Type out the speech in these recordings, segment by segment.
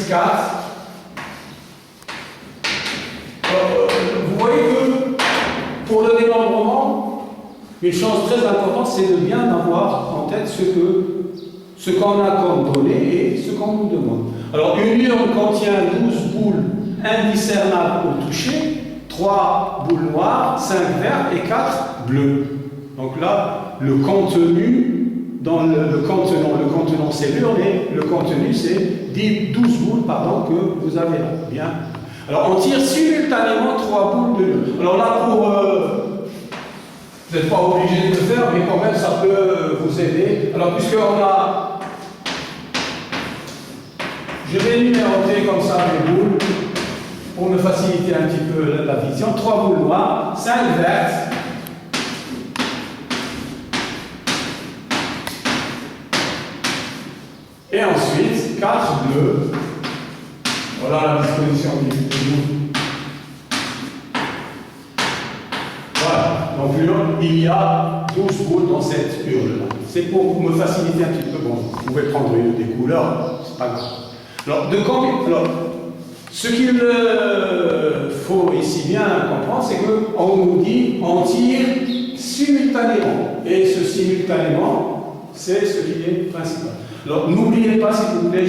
4. Vous voyez que pour le démembrement, une chose très importante, c'est de bien avoir en tête ce qu'on a comme données et ce qu'on nous demande. Alors, une urne contient 12 boules indiscernables au toucher, 3 boules noires, 5 vertes et 4 bleues. Donc là, le contenu dans le contenant c'est l'urne et le contenu c'est 12 boules que vous avez là. Bien. Alors, on tire simultanément 3 boules de l'urne. Alors là, vous n'êtes pas obligé de le faire, mais quand même, ça peut vous aider. Alors, puisqu'on a... Je vais numéroter comme ça les boules pour me faciliter un petit peu la vision. 3 boules noires, 5 vertes, et ensuite 4 bleus. Voilà la disposition du boule. Voilà, donc il y a 12 boules dans cette urne-là. C'est pour me faciliter un petit peu. Bon, vous pouvez prendre des couleurs, c'est pas grave. Alors, ce qu'il faut ici bien comprendre, c'est qu'on nous dit on tire simultanément. Et ce simultanément, c'est ce qui est principal. Alors, n'oubliez pas, s'il vous plaît,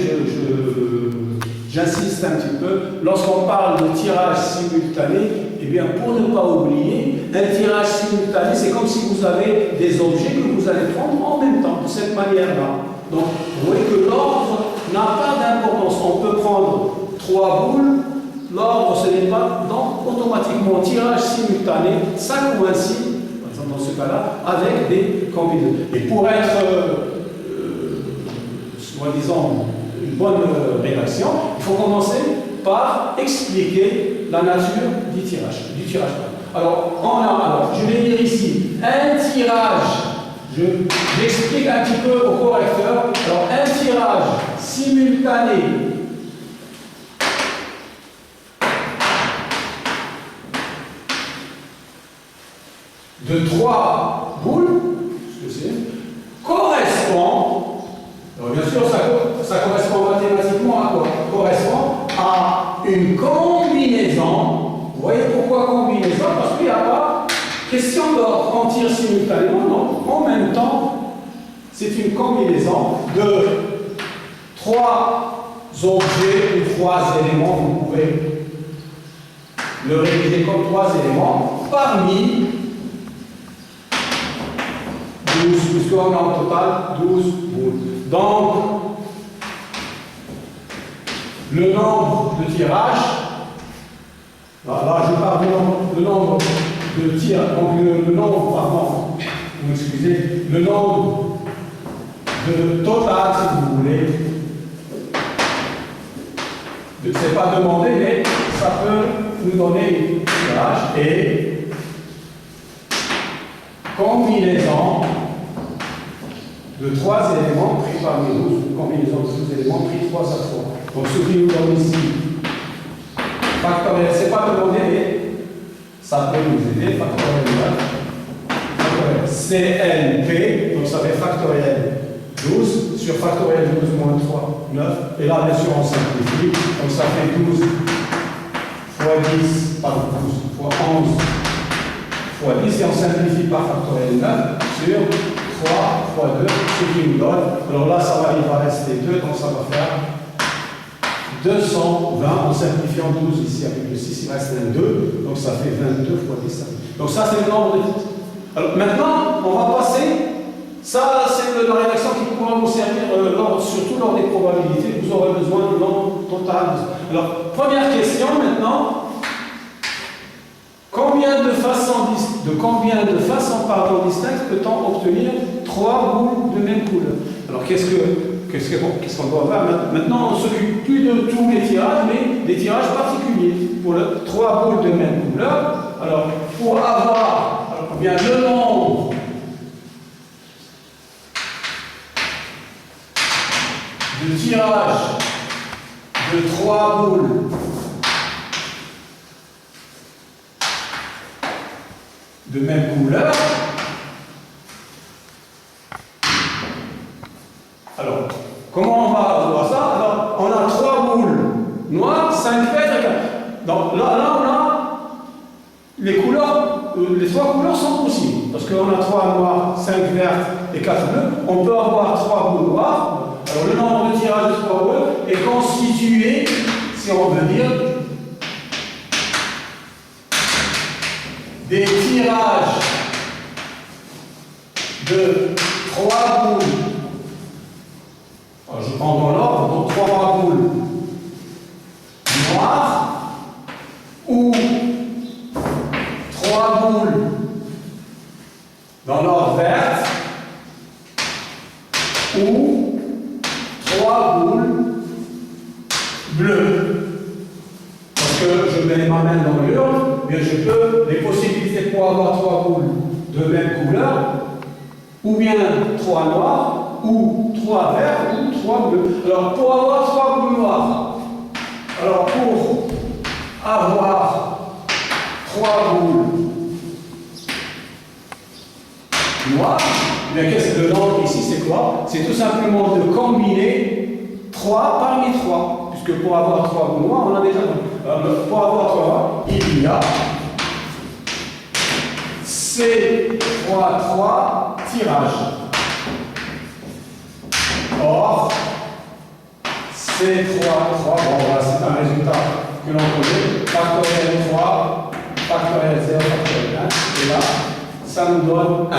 j'insiste un petit peu, lorsqu'on parle de tirage simultané, eh bien, pour ne pas oublier, un tirage simultané, c'est comme si vous avez des objets que vous allez prendre en même temps, de cette manière-là. Donc, vous voyez que l'ordre n'a pas d'importance. On peut prendre 3 boules, l'ordre, ce n'est pas, donc, automatiquement, tirage simultané, ça coïncide, par exemple dans ce cas-là, avec des combinaisons. Et pour être, soi-disant, une bonne rédaction, il faut commencer par expliquer la nature du tirage. Alors, je vais lire ici un tirage. J'explique un petit peu au correcteur. Alors, un tirage simultané de 3 boules, ce que c'est, correspond. Alors, bien sûr, ça correspond mathématiquement à quoi? Correspond à une combinaison. Vous voyez pourquoi combinaison? Parce qu'il n'y a pas question d'en tire simultanément, non. En même temps, c'est une combinaison de 3 objets ou 3 éléments. Vous pouvez le rédiger comme 3 éléments parmi 12, puisqu'on a en total 12 boules. Donc, le nombre de tirages, là je parle du nombre de tirs, donc le nombre, pardon, vous m'excusez, le nombre de total, si vous voulez, c'est pas demandé, mais ça peut nous donner un tirage et combinaison de 3 éléments pris parmi 12, combinaison de 12 éléments pris 3 à 3. Donc ce qui nous donne ici, factoriel, c'est pas demandé, mais ça peut nous aider, factoriel 9, CLP, donc ça fait factoriel 12, sur factoriel 12 moins 3, 9, et là bien sûr on simplifie, donc ça fait 12 fois 10, pardon, 12 fois 11 fois 10, et on simplifie par factoriel 9 sur 3 fois 2, ce qui nous donne, alors là il va rester 2, donc ça va faire 220, en simplifiant 12 ici avec le 6, il reste un 2, donc ça fait 22 fois 10. Donc ça c'est le nombre de titres. Alors maintenant, on va passer, ça c'est la rédaction qui pourra vous servir surtout lors des probabilités, vous aurez besoin du nombre total. Alors, première question maintenant, combien de façons distinctes peut-on obtenir 3 boules de même couleur? Alors qu'est-ce qu'on doit faire? Maintenant, on ne s'occupe plus de tous les tirages, mais des tirages particuliers. Pour 3 boules de même couleur, alors pour avoir bien le nombre de tirages de 3 boules de même couleur, alors, comment on va voir ça? Alors, on a 3 boules noir, 5 verts et 4. Donc là, on a les couleurs, les 3 couleurs sont possibles. Parce qu'on a 3 noirs, 5 verts et 4 bleus. On peut avoir 3 boules noires. Alors le nombre de tirages de 3 boules est constitué, si on veut dire, des tirages de 3 boules. Alors, je prends dans l'ordre, donc 3 boules noires ou 3 boules dans l'ordre verte ou 3 boules bleues. Parce que je mets ma main dans l'urne, mais je peux, les possibilités pour avoir 3 boules de même couleur, ou bien 3 noirs, ou 3 verts, ou 3 bleus. Alors pour avoir 3 boules noires, alors pour avoir 3 boules noires, eh bien qu'est-ce que le nombre ici, c'est quoi? C'est tout simplement de combiner 3 parmi 3. Puisque pour avoir 3 boules noires, on a déjà. Pour avoir 3, il y a C3 tirages. Or, C3, bon voilà, c'est un résultat que l'on connaît. Factoriel 3, factoriel 0, factoriel 1. Et là, ça nous donne 1.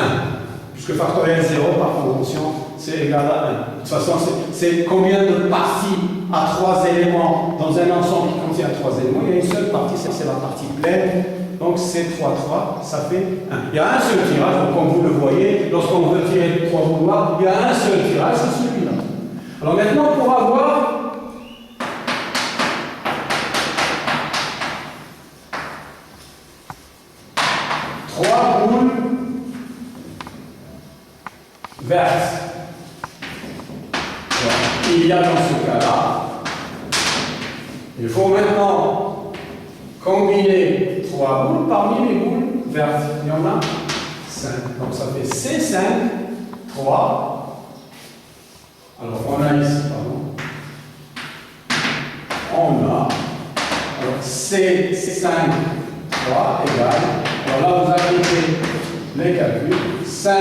Puisque factoriel 0, par convention, c'est égal à 1. De toute façon, c'est combien de parties à 3 éléments dans un ensemble qui contient 3 éléments. Il y a une seule partie, c'est la partie pleine. Donc c'est 3, 3, ça fait 1. Il y a un seul tirage, donc comme vous le voyez, lorsqu'on veut tirer 3 boules noires, il y a un seul tirage, c'est celui-là. Alors maintenant, pour avoir trois boules vertes, il y a dans ce cas-là, il faut maintenant combiner 3 boules parmi les boules vertes. Il y en a 5. Donc ça fait C5, 3. Alors on a ici, pardon. On a alors, C5, 3 égale. Alors là, vous appliquez les calculs. 5,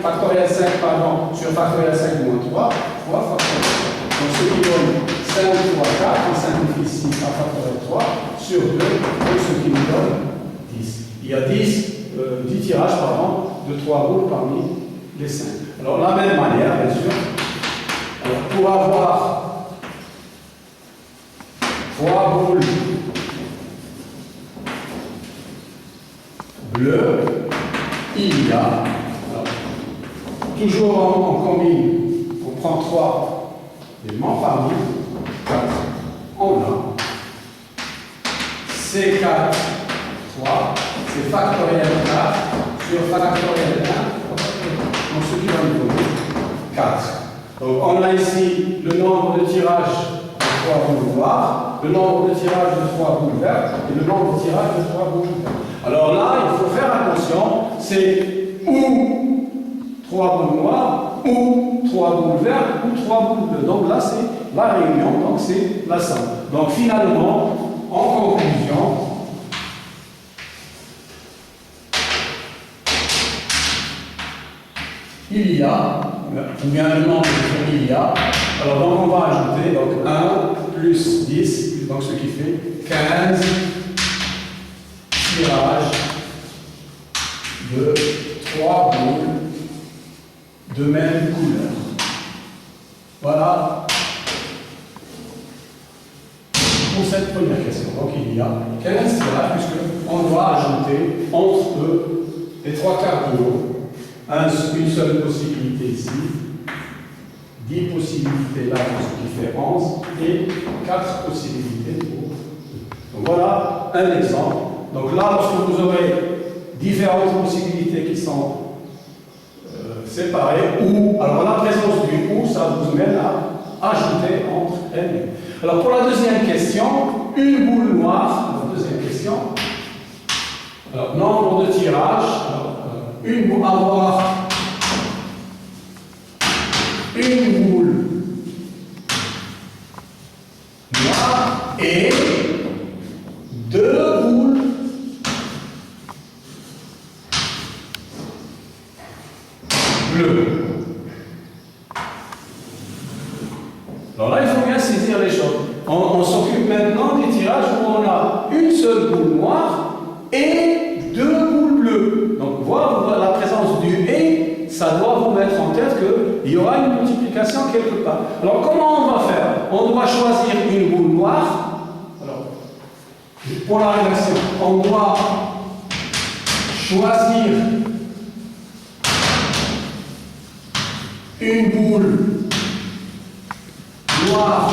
factoriel 5, pardon, sur factoriel 5 moins 3, 3 factoriel 5. Donc ce qui donne 5 fois 4, on simplifie ici à factoriel 3 sur 2, donc ce qui nous donne 10. Il y a 10 tirages de 3 boules parmi les 5. Alors, de la même manière, bien sûr, alors, pour avoir 3 boules bleues, il y a, alors, toujours on combine, on prend 3 éléments parmi 4. On a C4, 3, c'est factoriel 4 sur factoriel 1, donc ce qui va nous donner 4. Donc on a ici le nombre de tirages de 3 boules noires, le nombre de tirages de 3 boules vertes et le nombre de tirages de 3 boules vertes. Alors là, il faut faire attention, c'est ou 3 boules noires, ou 3 boules vertes, ou 3 boules bleues. Donc là, c'est la réunion, donc c'est la somme. Donc finalement, en conclusion, il y a, ou bien le nombre il y a, alors donc on va ajouter donc 1 plus 10, donc ce qui fait 15 tirages de 3 boules de même couleur. Voilà pour cette première question. Donc il y a 15 tirages, puisqu'on doit ajouter entre eux les 3 quarts de l'eau. Une seule possibilité ici, 10 possibilités là pour ce qui fait 11, et 4 possibilités pour 2. Donc voilà un exemple. Donc là, lorsque vous aurez différentes possibilités qui sont séparées, ou, alors la présence du ou, ça vous mène à ajouter entre elles. Alors pour la deuxième question, une boule noire, la deuxième question, alors nombre de tirages, une boule, avoir une boule noire et Alors là, il faut bien saisir les choses. On s'occupe maintenant des tirages où on a une seule boule noire et deux boules bleues. Donc, voir la présence du et, ça doit vous mettre en tête qu'il y aura une multiplication quelque part. Alors, comment on va faire? On doit choisir une boule noire. Alors, pour la rédaction, on doit choisir une boule noire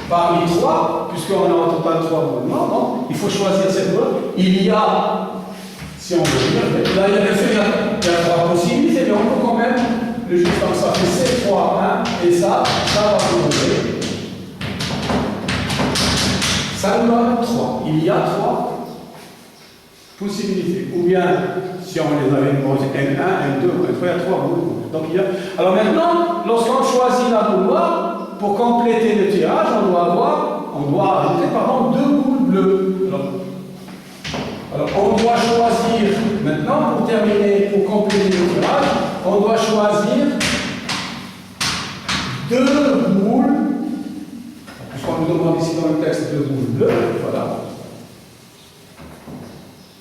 parmi trois, puisqu'on a en total trois boules noires, donc il faut choisir cette boule. Il y a, si on veut dire, là il y a trois possibilités, mais on peut quand même, le juste comme ça fait 7 fois 1, et ça va vous donner. Ça nous donne 3. Il y a 3 possibilités. Ou bien, si on les avait numérotés N1, N2, N3, il y a 3 boules. Donc, alors maintenant, lorsqu'on choisit la boule noire, pour compléter le tirage, on doit ajouter deux boules bleues. Alors, on doit choisir, maintenant, pour terminer, pour compléter le tirage, on doit choisir 2 boules, puisqu'on nous demande ici dans le texte 2 boules bleues, voilà,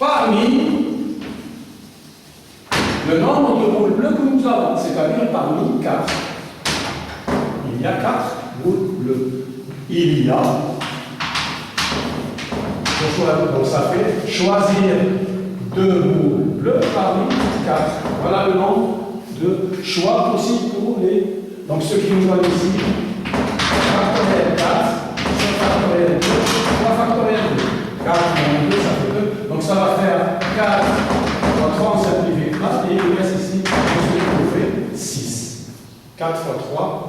parmi le nombre de boules bleues que nous avons, c'est-à-dire parmi 4. Il y a 4 boules bleues. Il y a, donc ça fait choisir 2 boules bleues parmi 4. Voilà le nombre de choix possibles pour les. Donc ce qui nous donne ici, factoriel 4, factoriel 2, 3 factoriel 2. 4 moins 2, ça fait 2. Donc ça va faire 4 fois 3, on simplifie 4, et il reste ici, on fait 6. 4 fois 3.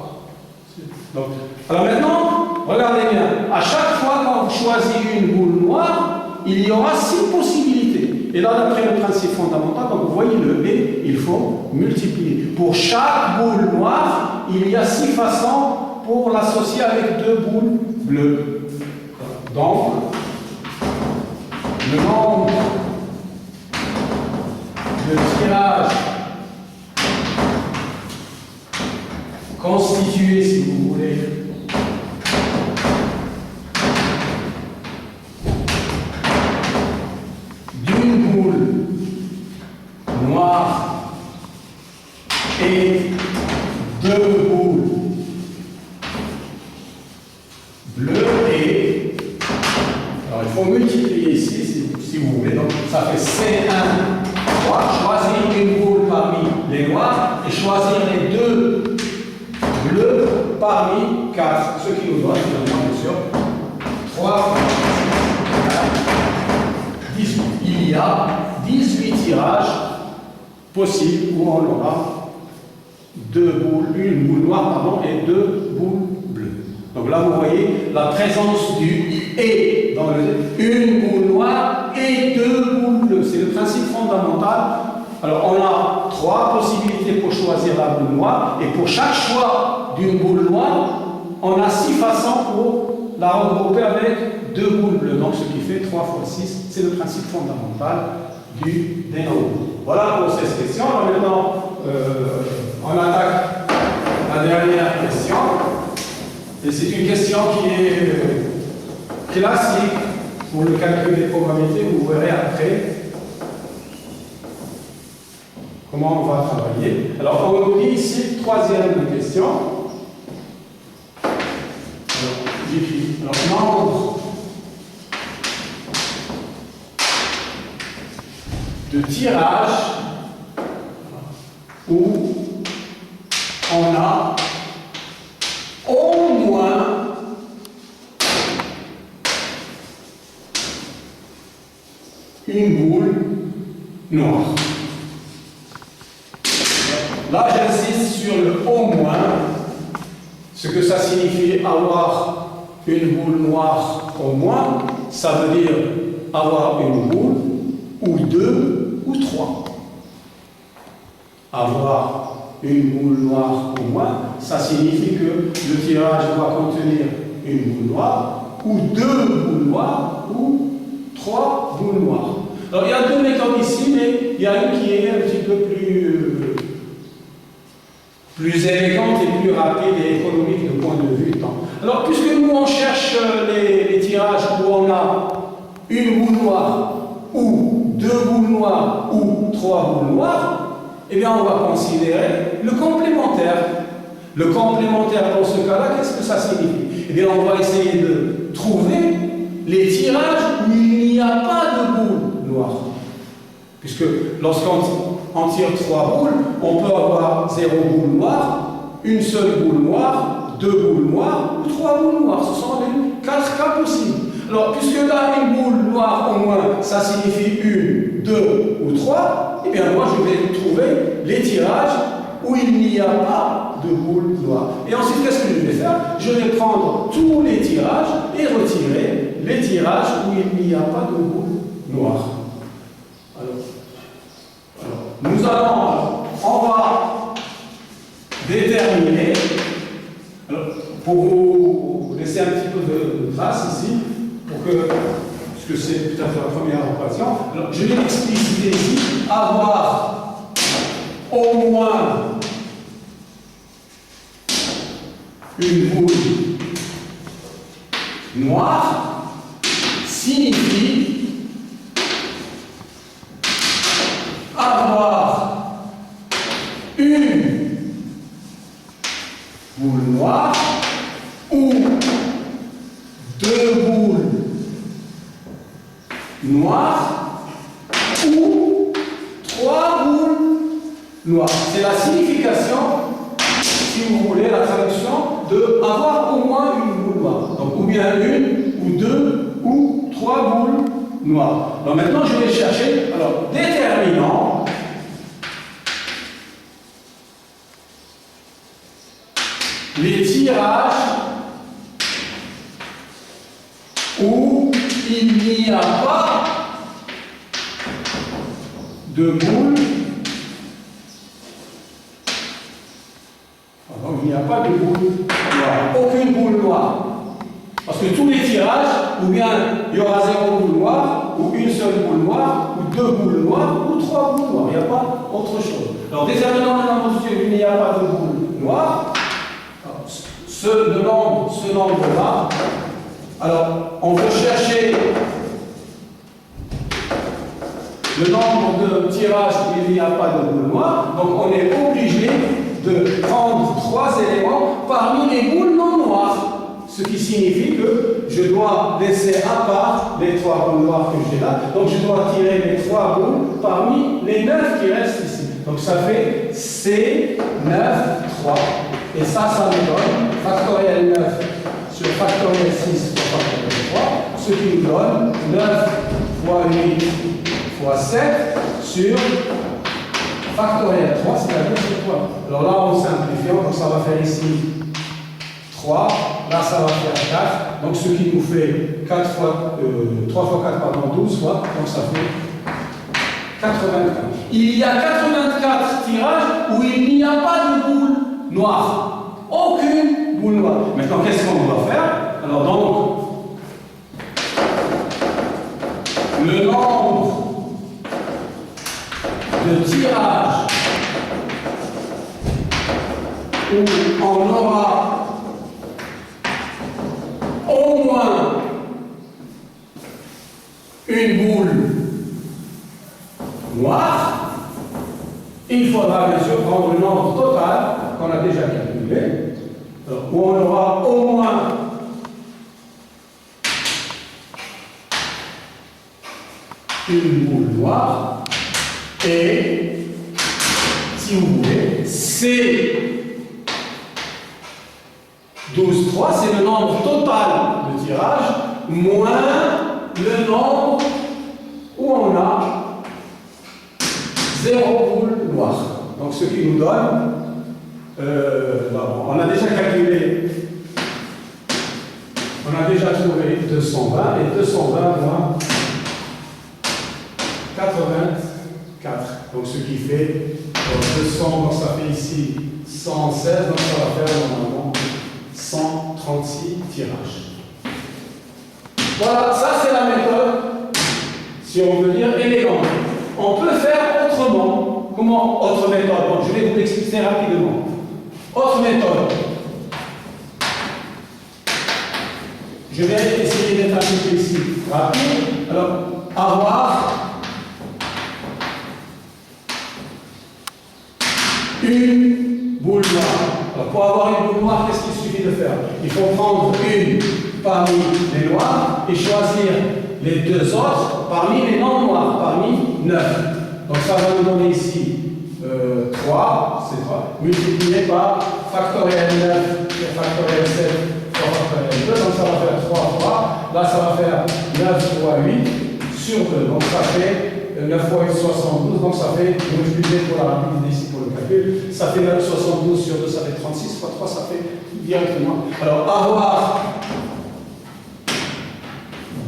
Donc, alors maintenant, regardez bien, à chaque fois qu'on choisit une boule noire, il y aura 6 possibilités. Et là, d'après le principe fondamental, donc vous voyez le et, il faut multiplier. Pour chaque boule noire, il y a 6 façons pour l'associer avec 2 boules bleues. Donc, le nombre de tirages constitué, si vous voulez, d'une boule noire et 2 boules bleues et, alors il faut multiplier ici, si vous voulez, donc ça fait C1, 3, choisir une boule parmi les noirs et choisir les 2 bleu parmi 4, ce qui nous donne finalement, bien sûr, 3, 18. Il y a 18 tirages possibles où on aura 2 boules, une boule noire pardon, et 2 boules bleues. Donc là, vous voyez la présence du et dans une boule noire et 2 boules bleues. C'est le principe fondamental. Alors, on a 3 possibilités pour choisir la boule noire, et pour chaque choix d'une boule noire, on a 6 façons pour la regrouper avec 2 boules bleues. Donc, ce qui fait 3 fois 6, c'est le principe fondamental du dénombrement. Voilà pour cette question. Alors maintenant, on attaque la dernière question. Et c'est une question qui est classique pour le calcul des probabilités. Vous verrez après comment on va travailler. Alors, on nous dit ici, 3e question. Alors, nombre de tirages où on a au moins une boule noire. Là, j'insiste sur le au moins, ce que ça signifie avoir une boule noire au moins, ça veut dire avoir une boule, ou 2, ou 3. Avoir une boule noire au moins, ça signifie que le tirage doit contenir une boule noire, ou 2 boules noires, ou 3 boules noires. Alors, il y a 2 méthodes ici, mais il y a une qui est un petit peu plus plus élégante et plus rapide et économique de point de vue temps. Alors, puisque nous on cherche les tirages où on a une boule noire, ou deux boules noires, ou trois boules noires, eh bien on va considérer le complémentaire. Le complémentaire dans ce cas-là, qu'est-ce que ça signifie? Eh bien on va essayer de trouver les tirages où il n'y a pas de boule noire. Puisque lorsqu'on tire trois boules, on peut avoir zéro boule noire, une seule boule noire, deux boules noires ou trois boules noires. Ce sont les quatre cas possibles. Alors, puisque là, une boule noire au moins, ça signifie une, deux ou trois, eh bien moi je vais trouver les tirages où il n'y a pas de boule noire. Et ensuite, qu'est-ce que je vais faire? Je vais prendre tous les tirages et retirer les tirages où il n'y a pas de boule noire. On va déterminer, alors, pour vous laisser un petit peu de trace ici, puisque c'est peut-être la première occasion, alors, je vais expliciter ici, avoir au moins une boule noire signifie avoir une boule noire ou deux boules noires ou trois boules noires. C'est la signification, si vous voulez, la traduction de avoir au moins une boule noire. Donc, ou bien une, ou deux, ou trois boules noires. Alors maintenant, je vais chercher, alors, déterminant les tirages où il n'y a pas de boule. Alors, il n'y a pas de boule noire, aucune boule noire. Parce que tous les tirages, ou bien il y aura zéro boule noire, ou une seule boule noire, ou deux boules noires, ou trois boules noires. Il n'y a pas autre chose. Alors, déterminant le nombre où il n'y a pas de boule noire, ce nombre-là, alors on veut chercher le nombre de tirages où il n'y a pas de boule noire, donc on est obligé de prendre trois éléments parmi les boules non noires. Ce qui signifie que je dois laisser à part les trois boules noires que j'ai là. Donc je dois tirer les trois boules parmi les 9 qui restent ici. Donc ça fait C9, 3. Et ça me donne factoriel 9 sur factoriel 6 fois factoriel 3, ce qui nous donne 9 fois 8 fois 7 sur factoriel 3, c'est-à-dire sur 3. Alors là, on simplifie, donc ça va faire ici 3, là ça va faire 4, donc ce qui nous fait 3 fois 4, pardon, 12 fois, donc ça fait 84. Il y a 84 tirages où il n'y a pas de boule noire. Aucune boule noire. Maintenant, qu'est-ce qu'on doit faire? Alors donc, le nombre de tirages où on aura au moins une boule noire, il faudra bien sûr prendre le nombre total qu'on a déjà calculé, où on aura au moins une boule noire, et si vous voulez, C 12,3, c'est le nombre total de tirage moins le nombre où on a 0 boule noire. Donc ce qui nous donne, on a déjà calculé, on a déjà trouvé 220, et 220 moins 84. Donc ce qui fait 200, donc ça fait ici 116, donc ça va faire normalement 136 tirages. Voilà, ça c'est la méthode, si on veut dire élégante. On peut faire autrement. Comment autre méthode? Bon, je vais vous l'expliquer rapidement. Autre méthode. Je vais essayer d'être un peu ici rapide. Alors, avoir une boule noire. Alors, pour avoir une boule noire, qu'est-ce qu'il suffit de faire? Il faut prendre une parmi les noirs et choisir les deux autres parmi les non noirs, parmi 9. Donc, ça va nous donner ici 3, c'est 3, multiplié par factoriel 9 sur factoriel 7 fois factoriel 2, donc ça va faire 3 fois, là ça va faire 9 fois 8 sur 2, donc ça fait 9 fois 8, 72, donc ça fait, je vais multiplier pour la rapidité ici pour le calcul, ça fait 9, 72 sur 2, ça fait 36, fois 3, ça fait directement. Alors avoir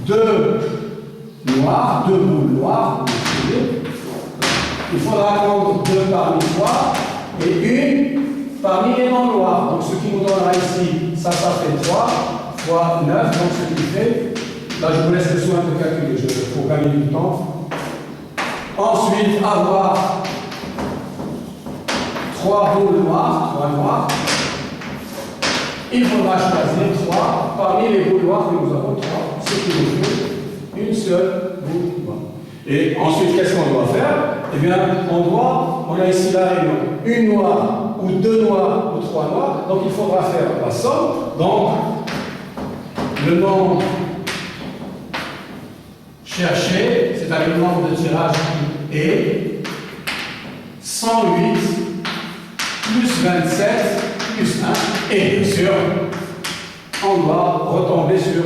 deux noirs, deux boules noires, il faudra prendre 2 parmi 3 et une parmi les non noirs. Donc ce qui nous donnera ici, ça fait 3 fois 9, donc ce qui fait, là je vous laisse le soin de calculer, pour gagner du temps. Ensuite, avoir 3 boules noires, 3 noirs. Il faudra choisir 3 parmi les boules noires que nous avons 3, ce qui nous fait une seule boule noire. Et ensuite, qu'est-ce qu'on doit faire? Eh bien, on a ici la règle, une noire, ou 2 noirs, ou 3 noirs, donc il faudra faire la somme. Donc, le nombre cherché, c'est-à-dire le nombre de tirages est 108 plus 27 plus 1, et bien sûr, on doit retomber sur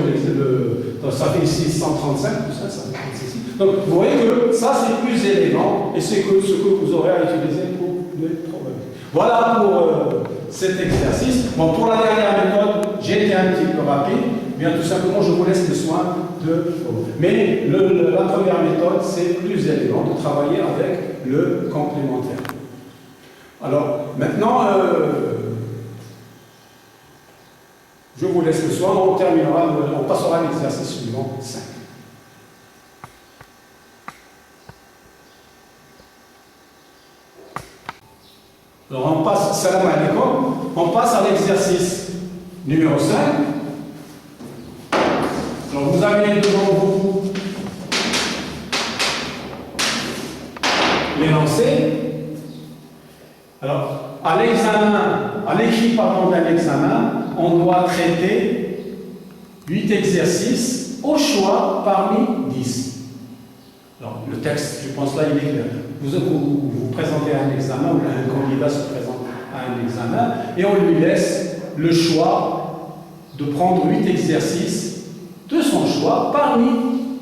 donc ça fait ici 135 plus 1, ça fait 36. Donc vous voyez que ça c'est plus élégant et c'est ce que vous aurez à utiliser pour les problèmes. Voilà pour cet exercice. Bon, pour la dernière méthode, j'ai été un petit peu rapide, bien tout simplement je vous laisse le soin de. Mais la première méthode c'est plus élégant de travailler avec le complémentaire. Alors maintenant, je vous laisse le soin, on passera à l'exercice suivant 5. Alors on passe, salam alaikum, on passe à l'exercice numéro 5. Alors vous avez devant vous l'énoncé. Alors à l'examen, à l'écrit d'un examen, on doit traiter 8 exercices au choix parmi 10. Alors, le texte, je pense là, il est clair. Vous présentez un examen, ou un candidat se présente à un examen, et on lui laisse le choix de prendre 8 exercices de son choix parmi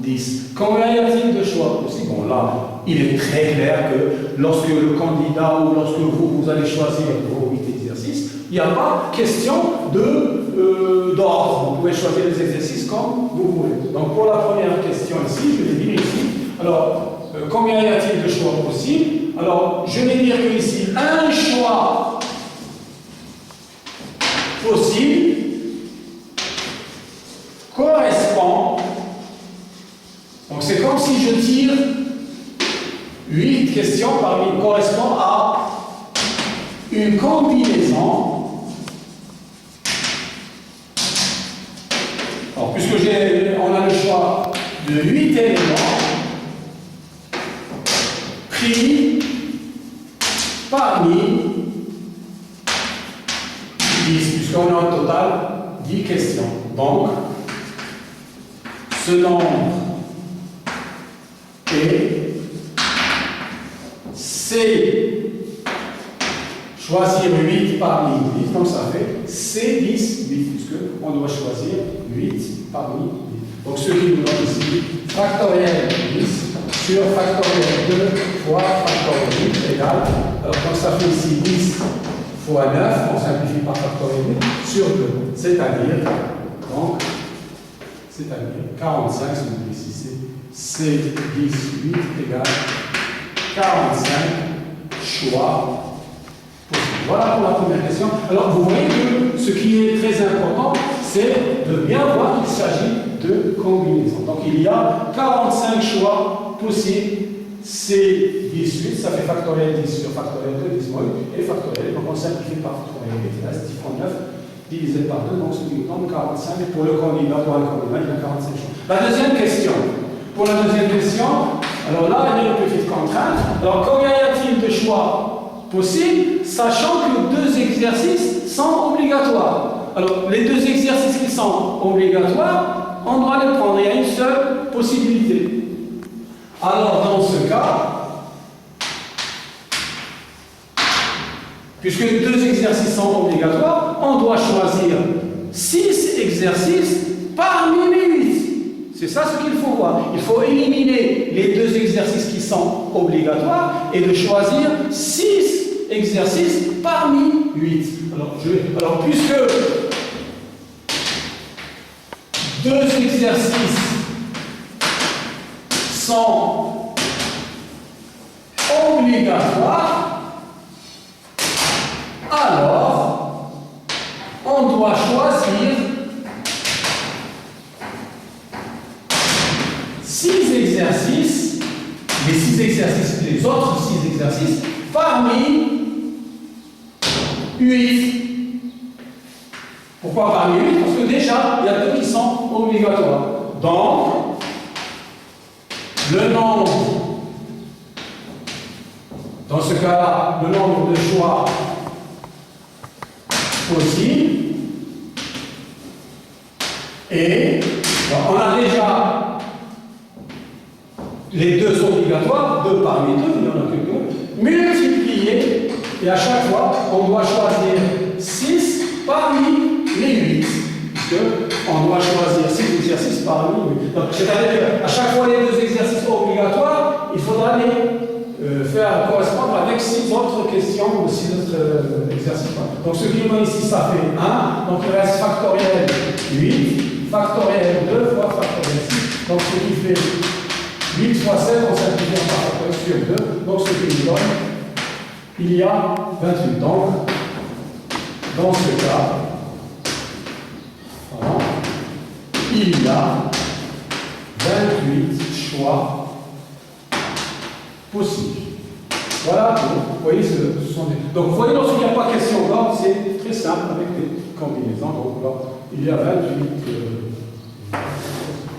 10. Combien y a-t-il de choix aussi? Bon, là, il est très clair que lorsque le candidat ou lorsque vous allez choisir vos 8 exercices, il n'y a pas question d'ordre. Vous pouvez choisir les exercices comme vous voulez. Donc, pour la première question ici, je vais dire ici, alors, combien y a-t-il de choix possibles? Alors, je vais dire que ici, un choix possible correspond. Donc, c'est comme si je tire 8 questions parmi correspond à une combinaison. Alors, puisque on a le choix de 8 éléments pris parmi 10, puisqu'on a au total 10 questions. Donc, ce nombre est C, choisir 8 parmi 10, donc ça fait C10, 8, puisqu'on doit choisir 8 parmi 10. Donc, ce qui nous donne ici, factoriel 10 sur factoriel 2 fois factoriel 8 égale, alors donc ça fait ici 10 fois 9, on simplifie par factoriel 8 sur 2, c'est-à-dire 45, ici c'est C10, 8 égale 45 choix possibles. Voilà pour la première question. Alors vous voyez que ce qui est très important, c'est de bien voir qu'il s'agit de combinaisons. Donc il y a 45 choix possibles c'est 18, ça fait factoriel 10 sur factoriel 2, 10 moins 1, et factoriel, donc on simplifie par factoriel, il reste 10.9 divisé par 2, donc ce qui nous donne 45, pour le candidat, pour un candidat, il y a 45 choix. La deuxième question. Pour la deuxième question, alors là, il y a une petite contrainte. Alors, combien y a-t-il de choix possibles, sachant que 2 exercices sont obligatoires? Alors, les 2 exercices qui sont obligatoires, on doit les prendre. Il y a une seule possibilité. Alors, dans ce cas, puisque 2 exercices sont obligatoires, on doit choisir 6 exercices parmi les 8. C'est ça ce qu'il faut voir. Il faut éliminer les 2 exercices qui sont obligatoires et de choisir 6 exercices parmi 8. Alors puisque 2 exercices sont obligatoires, alors on doit choisir 6 exercices, les 6 exercices, les autres 6 exercices, parmi 8. Pourquoi parmi 8? Parce que déjà, il y a 2 qui sont obligatoires. Donc, le nombre, dans ce cas-là, le nombre de choix possibles, et on a déjà les 2 obligatoires, 2 parmi 2, il y en a que 2, multipliés, et à chaque fois, on doit choisir 6 parmi les 8, puisqu'on doit choisir 6 exercices parmi 8. Donc, c'est-à-dire qu'à chaque fois, les 2 exercices obligatoires, il faudra les faire correspondre avec 6 autres questions ou 6 autres exercices. Donc, ce qui donne ici, ça fait 1, donc il reste factoriel 8, factoriel 2 fois factoriel 6, donc ce qui fait 8 fois 7, on simplifie par factoriel sur 2, donc ce qui nous donne, il y a 28. Donc, dans ce cas, voilà, il y a 28 choix possibles. Voilà, vous voyez, ce sont des... Donc, vous voyez, lorsqu'il n'y a pas de question d'ordre, c'est très simple avec des combinaisons. Donc, là, il y a 28...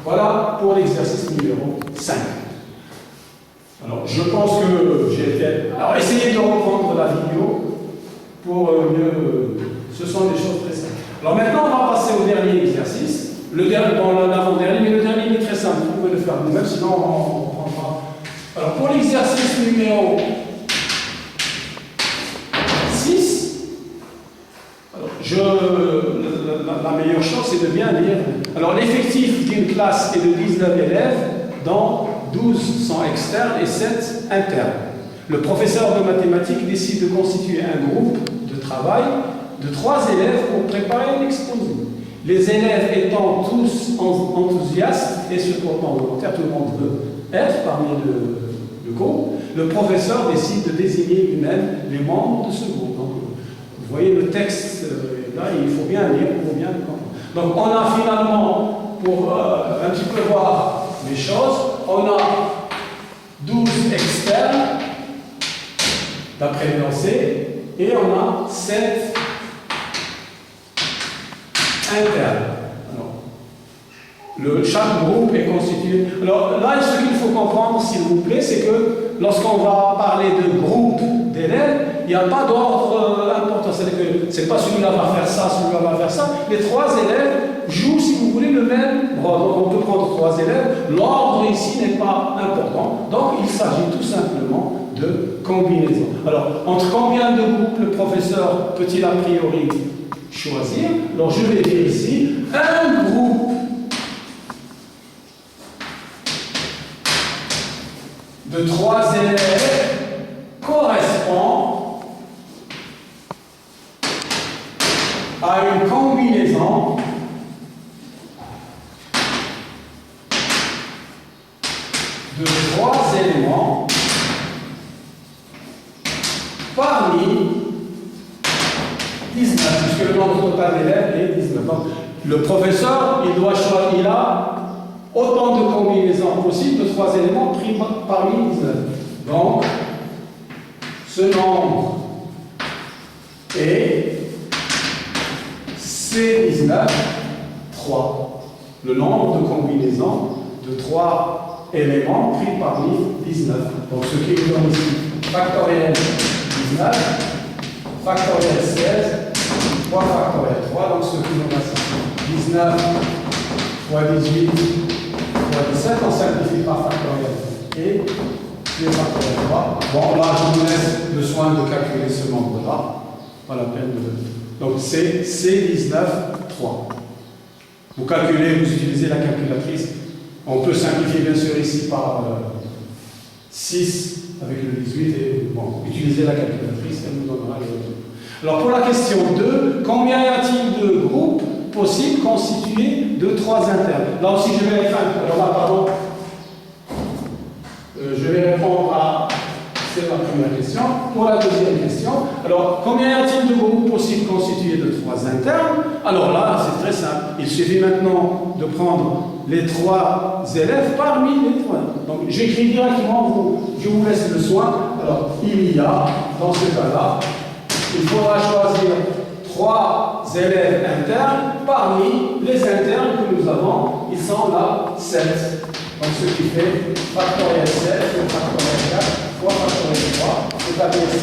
Voilà pour l'exercice numéro 5. Alors, je pense que j'ai été... Alors, essayez de reprendre la vidéo pour mieux... Ce sont des choses très simples. Alors, maintenant, on va passer au dernier exercice. Dans l'avant-dernier, mais le dernier il est très simple. Vous pouvez le faire vous-même, sinon on prendra... Alors, pour l'exercice numéro 6, la meilleure chose, c'est de bien lire. Alors, l'effectif d'une classe est de 19 élèves, dont 12 sont externes et 7 internes. Le professeur de mathématiques décide de constituer un groupe de travail de 3 élèves pour préparer un exposé. Les élèves étant tous enthousiastes et se portant volontaires, tout le monde veut être parmi le groupe, le professeur décide de désigner lui-même les membres de ce groupe. Donc, vous voyez le texte, là, il faut bien lire pour bien comprendre. Donc, on a finalement, pour un petit peu voir les choses, on a 12 externes, d'après l'énoncé, et on a 7 internes. Alors, chaque groupe est constitué. Alors là, ce qu'il faut comprendre, s'il vous plaît, c'est que lorsqu'on va parler de groupe d'élèves, il n'y a pas d'ordre important. C'est-à-dire que ce n'est pas celui-là va faire ça, celui-là va faire ça. Les 3 élèves jouent, si vous voulez, le même rôle. Donc on peut prendre 3 élèves. L'ordre ici n'est pas important. Donc il s'agit tout simplement de combinaison. Alors, entre combien de groupes le professeur peut-il a priori choisir? Alors je vais dire ici, un groupe de 3 élèves correspond à une combinaison de 3 éléments parmi 19, puisque le nombre total d'élèves est 19. Donc, le professeur, il a autant de combinaisons possibles de 3 éléments pris parmi 19. Donc, ce nombre est C19, 3. Le nombre de combinaisons de 3 éléments pris parmi 19. Donc, ce qui nous donne ici factoriel 19, factoriel 16, 3 factoriel 3. Donc, ce qui nous donne 19 fois 18 fois 17. On simplifie par factoriel et factoriel 3. Bon, là, je vous laisse le soin de calculer ce nombre-là. Pas la peine de... Donc, c'est C19, 3. Vous calculez, vous utilisez la calculatrice. On peut simplifier bien sûr ici par 6 avec le 18 et bon, utilisez la calculatrice, elle nous donnera les résultats. Alors pour la question 2, combien y a-t-il de groupes possibles constitués de 3 internes? Là aussi je vais alors là, pardon, je vais répondre à c'est la première question. Pour la deuxième question, alors combien y a-t-il de groupes possibles constitués de 3 internes? Alors là, c'est très simple. Il suffit maintenant de prendre les 3 élèves parmi les 3. Donc j'écris directement, je vous laisse le soin. Alors il y a, dans ce cas-là, il faudra choisir 3 élèves internes parmi les internes que nous avons. Ils sont là 7. Donc ce qui fait factoriel 7 factoriel 4 fois factoriel 3, c'est-à-dire 7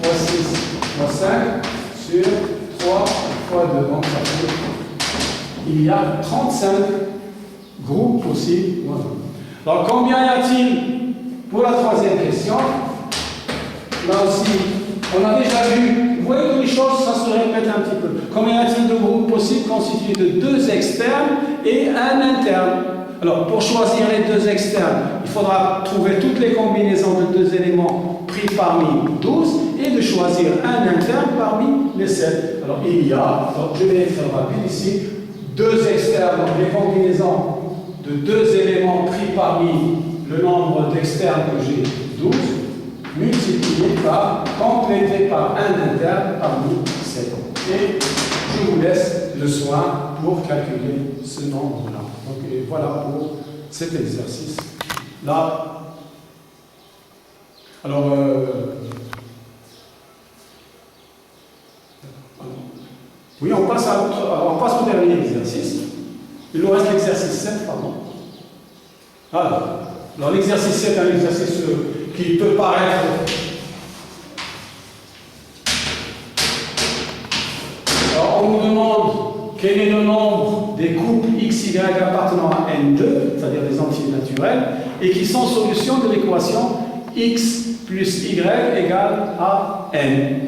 fois 6 fois 5 sur 3 fois 2. Donc ça fait, il y a 35 groupes possibles. Voilà. Alors combien y a-t-il pour la troisième question? Là aussi, on a déjà vu, vous voyez que les choses, ça se répète un petit peu. Combien y a-t-il de groupes possibles constitués de 2 externes et un interne? Alors, pour choisir les 2 externes, il faudra trouver toutes les combinaisons de 2 éléments pris parmi 12 et de choisir un interne parmi les 7. Alors, il y a, alors je vais faire rapide ici, 2 externes, donc les combinaisons de 2 éléments pris parmi le nombre d'externes que j'ai, 12, multiplié par, complété par un interne parmi 7. Et je vous laisse le soin pour calculer ce nombre-là. Donc voilà pour cet exercice-là. Alors, oui, on passe au dernier exercice. Il nous reste l'exercice 7, pardon. Alors l'exercice 7 est un exercice qui peut paraître... Alors, on nous demande quel est le nombre des couples x, y appartenant à N2, c'est-à-dire des entiers naturels, et qui sont solution de l'équation x plus y égale à n.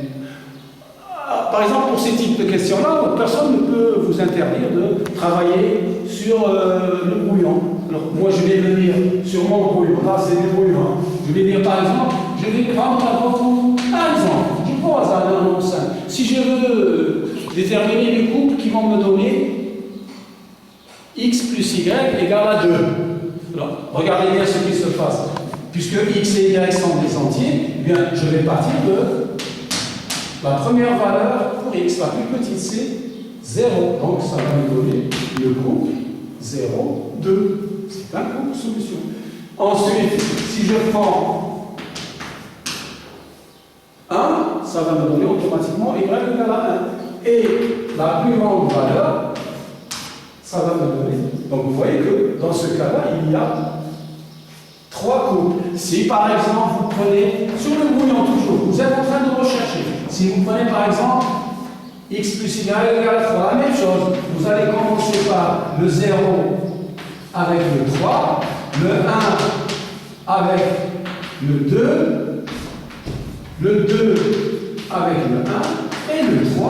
Par exemple, pour ces types de questions-là, personne ne peut vous interdire de travailler sur le brouillon. Alors, moi, je vais venir sur mon brouillon. Là, c'est du brouillon. Je vais dire, par exemple, je vais prendre un exemple. Je prends un nombre simple. Si je veux déterminer les couples qui vont me donner x plus y égale à 2. Alors, regardez bien ce qui se passe. Puisque x et y sont des entiers, eh bien, je vais partir de la première valeur pour x, la plus petite, c'est 0. Donc, ça va me donner le couple 0, 2. C'est un couple solution. Ensuite, si je prends 1, ça va me donner automatiquement y égale à 1. Et la plus grande valeur, ça va me donner. Donc, vous voyez que dans ce cas-là, il y a 3 couples. Si par exemple, vous prenez, sur le brouillon toujours, vous êtes en train de rechercher. Si vous prenez par exemple x plus y égale à 3, la même chose. Vous allez commencer par le 0 avec le 3, le 1 avec le 2, le 2 avec le 1 et le 3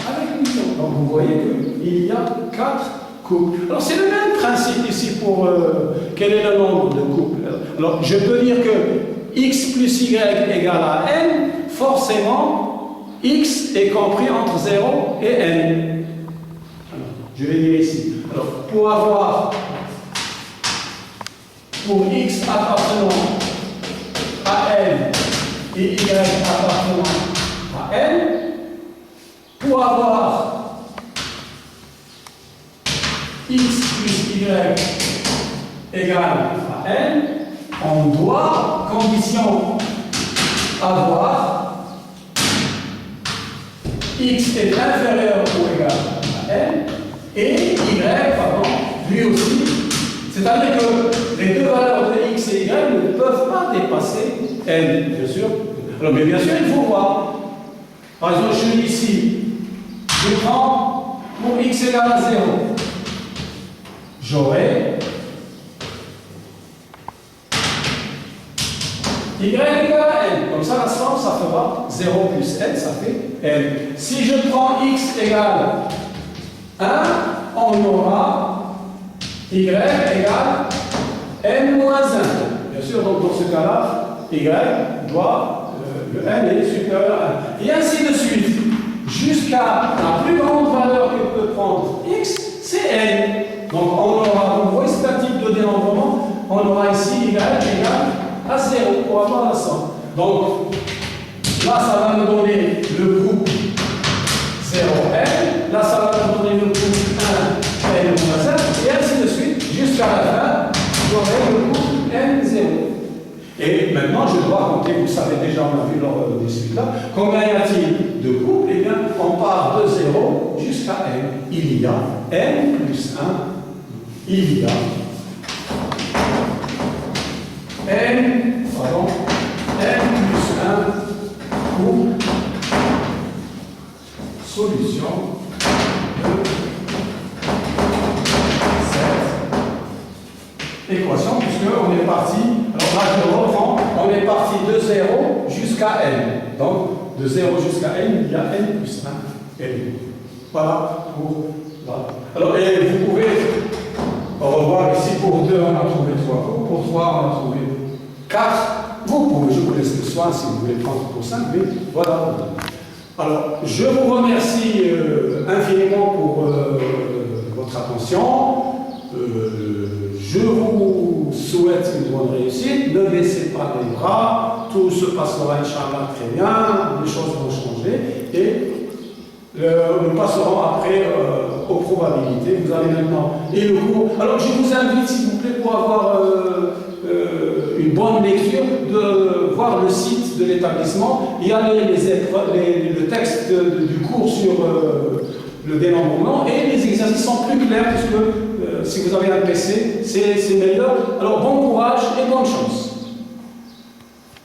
avec le 8. Donc vous voyez qu'il y a 4 couples. Alors c'est le même principe ici pour quel est le nombre de couples. Alors je peux dire que x plus y égale à n, forcément x est compris entre 0 et n. Alors, je vais dire ici. Alors pour x appartenant à n et y appartenant à n, pour avoir x plus y égale à n, on doit, condition, avoir x est inférieur ou égal à n, et y, pardon, lui aussi. C'est-à-dire que les deux valeurs de x et y ne peuvent pas dépasser n, bien sûr. Alors, mais bien sûr, il faut voir. Par exemple, je suis ici, je prends pour x égale à 0. J'aurai y égale à n. Comme ça, la somme, ça fera 0 plus n, ça fait n. Si je prends x égale 1, on aura y égale n moins 1. Bien sûr, donc dans ce cas-là, y doit, le n est supérieur à 1. Et ainsi de suite, jusqu'à la plus grande valeur que peut prendre x, c'est n. Donc on aura, vous voyez, c'est un type de dénombrement, on aura ici y égale à 0 pour avoir la somme. Donc là, ça va me donner le groupe 0n, là, ça va me donner le groupe 1, n moins 1, et ainsi de suite, jusqu'à la fin, j'aurai le groupe n0. Et maintenant, je dois compter, vous savez déjà, on a vu lors des suites là, combien y a-t-il de couples? Eh bien, on part de 0 jusqu'à n. Il y a n plus 1, il y a n, pardon, n plus 1 couple, solution de cette équation, puisqu'on est parti, alors là je reprends, on est parti de 0 jusqu'à n. Donc, de 0 jusqu'à n, il y a n plus 1 n. Voilà pour là. Alors, et vous pouvez revoir ici pour 2, on a trouvé 3 coups, pour 3, on a trouvé 4. Vous pouvez, je vous laisse le soin si vous voulez prendre pour 5, mais voilà. Alors, je vous remercie infiniment pour votre attention. Je vous souhaite une bonne réussite. Ne baissez pas les bras. Tout se passera, Inch'Allah, très bien. Les choses vont changer. Et nous passerons après aux probabilités. Vous allez maintenant. Et le cours. Alors, je vous invite, s'il vous plaît, pour avoir une bonne lecture, de voir le site de l'établissement. Il y a le texte du cours sur le dénombrement et les exercices sont plus clairs puisque si vous avez un PC, c'est meilleur. Alors bon courage et bonne chance.